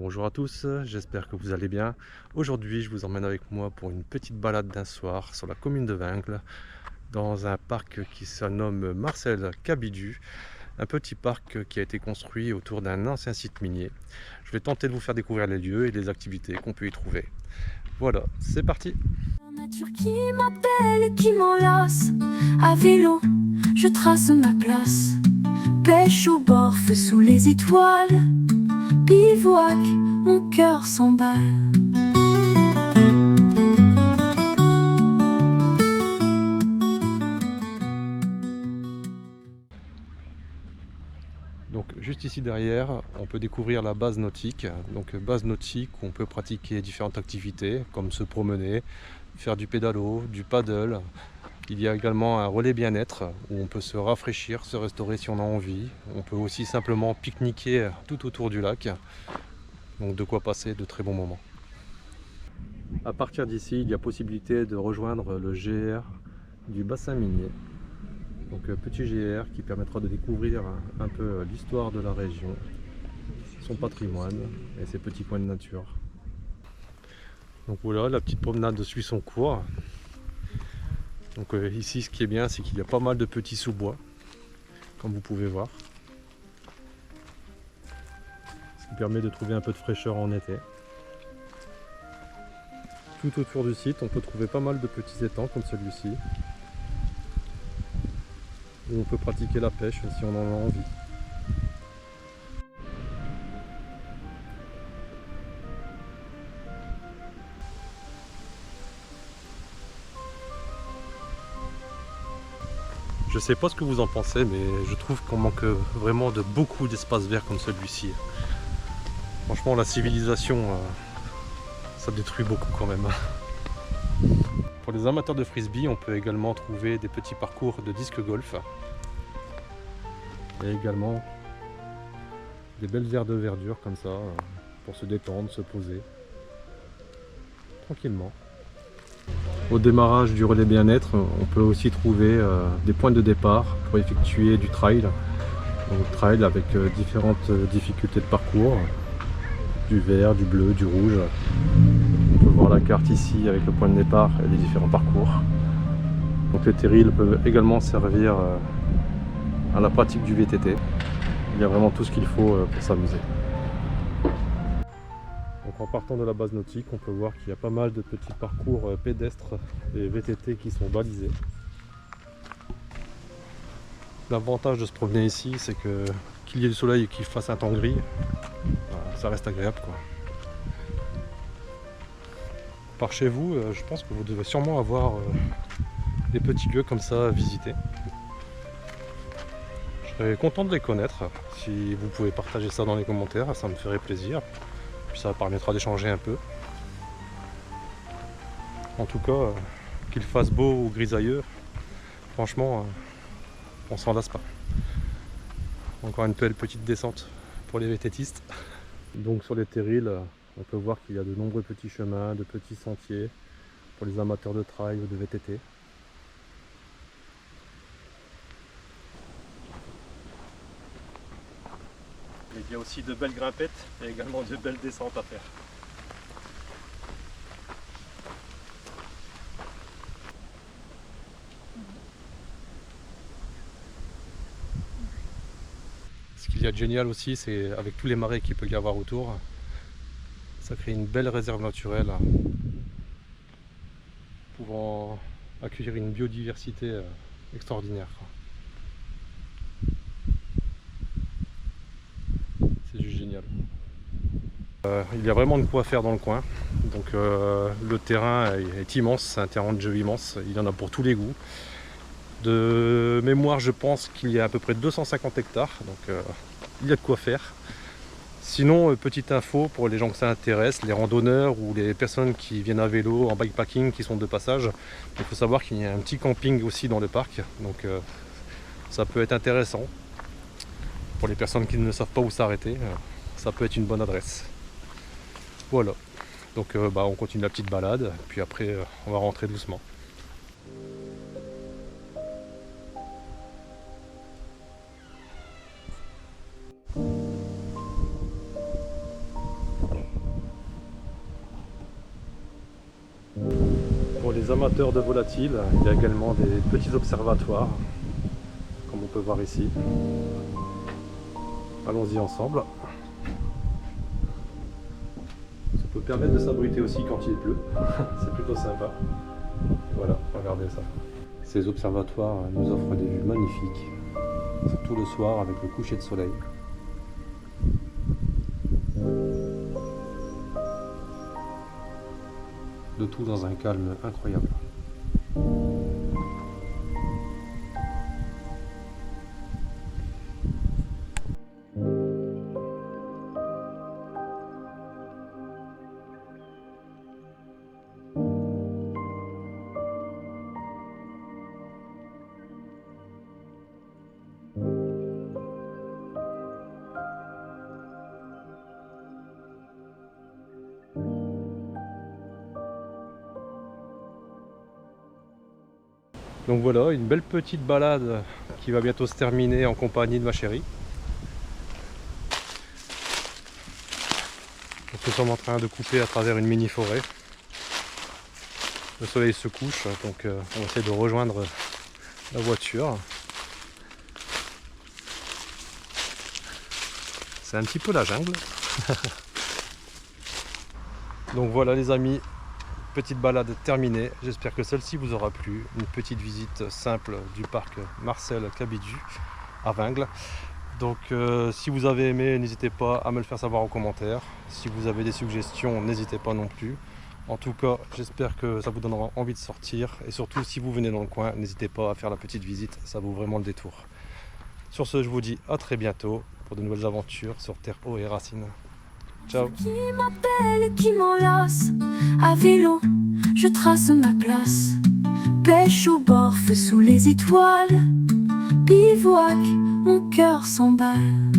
Bonjour à tous, j'espère que vous allez bien. Aujourd'hui, je vous emmène avec moi pour une petite balade d'un soir sur la commune de Vingles, dans un parc qui se nomme Marcel Cabidu, un petit parc qui a été construit autour d'un ancien site minier. Je vais tenter de vous faire découvrir les lieux et les activités qu'on peut y trouver. Voilà, c'est parti! La nature qui m'appelle, qui m'enlace. À vélo, je trace ma place. Pêche au bord, feu sous les étoiles. Bivouac, mon cœur s'emballe. Donc juste ici derrière, on peut découvrir la base nautique. Donc base nautique où on peut pratiquer différentes activités comme se promener, faire du pédalo, du paddle. Il y a également un relais bien-être où on peut se rafraîchir, se restaurer si on a envie. On peut aussi simplement pique-niquer tout autour du lac. Donc de quoi passer de très bons moments. À partir d'ici, il y a possibilité de rejoindre le GR du bassin minier. Donc petit GR qui permettra de découvrir un peu l'histoire de la région, son patrimoine et ses petits coins de nature. Donc voilà, la petite promenade suit son cours. Donc ici, ce qui est bien, c'est qu'il y a pas mal de petits sous-bois, comme vous pouvez voir. Ce qui permet de trouver un peu de fraîcheur en été. Tout autour du site, on peut trouver pas mal de petits étangs comme celui-ci, où on peut pratiquer la pêche si on en a envie. Je sais pas ce que vous en pensez, mais je trouve qu'on manque vraiment de beaucoup d'espaces verts comme celui-ci. Franchement, la civilisation, ça détruit beaucoup quand même. Pour les amateurs de frisbee, on peut également trouver des petits parcours de disque golf. Et également des belles aires de verdure comme ça, pour se détendre, se poser tranquillement. Au démarrage du relais bien-être, on peut aussi trouver des points de départ pour effectuer du trail. Donc trail avec différentes difficultés de parcours, du vert, du bleu, du rouge. On peut voir la carte ici avec le point de départ et les différents parcours. Donc les terrils peuvent également servir à la pratique du VTT. Il y a vraiment tout ce qu'il faut pour s'amuser. Donc en partant de la base nautique, on peut voir qu'il y a pas mal de petits parcours pédestres et VTT qui sont balisés. L'avantage de se promener ici, c'est que qu'il y ait du soleil et qu'il fasse un temps gris, ça reste agréable quoi. Par chez vous, je pense que vous devez sûrement avoir des petits lieux comme ça à visiter. Je serais content de les connaître. Si vous pouvez partager ça dans les commentaires, ça me ferait plaisir. Puis ça permettra d'échanger un peu. En tout cas, qu'il fasse beau ou grisailleux, franchement, on s'en lasse pas. Encore une belle petite descente pour les VTTistes. Donc sur les terrils, on peut voir qu'il y a de nombreux petits chemins, de petits sentiers pour les amateurs de trail ou de VTT. Il y a aussi de belles grimpettes et également de belles descentes à faire. Ce qu'il y a de génial aussi, c'est avec tous les marais qu'il peut y avoir autour, ça crée une belle réserve naturelle pouvant accueillir une biodiversité extraordinaire. C'est juste génial. Il y a vraiment de quoi faire dans le coin. Donc le terrain est immense, c'est un terrain de jeu immense, il y en a pour tous les goûts. De mémoire, je pense qu'il y a à peu près 250 hectares, donc il y a de quoi faire. Sinon, petite info pour les gens que ça intéresse, les randonneurs ou les personnes qui viennent à vélo, en bikepacking, qui sont de passage, il faut savoir qu'il y a un petit camping aussi dans le parc, donc ça peut être intéressant. Pour les personnes qui ne savent pas où s'arrêter, ça peut être une bonne adresse. Voilà, donc on continue la petite balade, puis après on va rentrer doucement. amateurs de volatiles, il y a également des petits observatoires, comme on peut voir ici. Allons-y ensemble. Ça peut permettre de s'abriter aussi quand il pleut. C'est plutôt sympa. Voilà, regardez ça. Ces observatoires nous offrent des vues magnifiques, surtout le soir avec le coucher de soleil. Le tout dans un calme incroyable. Donc voilà, une belle petite balade qui va bientôt se terminer en compagnie de ma chérie. Nous sommes en train de couper à travers une mini forêt. Le soleil se couche, donc on va essayer de rejoindre la voiture. C'est un petit peu la jungle. Donc voilà les amis, petite balade terminée. J'espère que celle-ci vous aura plu. Une petite visite simple du parc Marcel Cabidu à Vingles. Donc si vous avez aimé, n'hésitez pas à me le faire savoir en commentaire. Si vous avez des suggestions, n'hésitez pas non plus. En tout cas, j'espère que ça vous donnera envie de sortir. Et surtout, si vous venez dans le coin, n'hésitez pas à faire la petite visite. Ça vaut vraiment le détour. Sur ce, je vous dis à très bientôt pour de nouvelles aventures sur Terre, Eau et Racines. Ciao. Qui m'appelle, qui m'enlace. À vélo, je trace ma place. Pêche au bord, feu sous les étoiles. Bivouac, mon cœur s'emballe.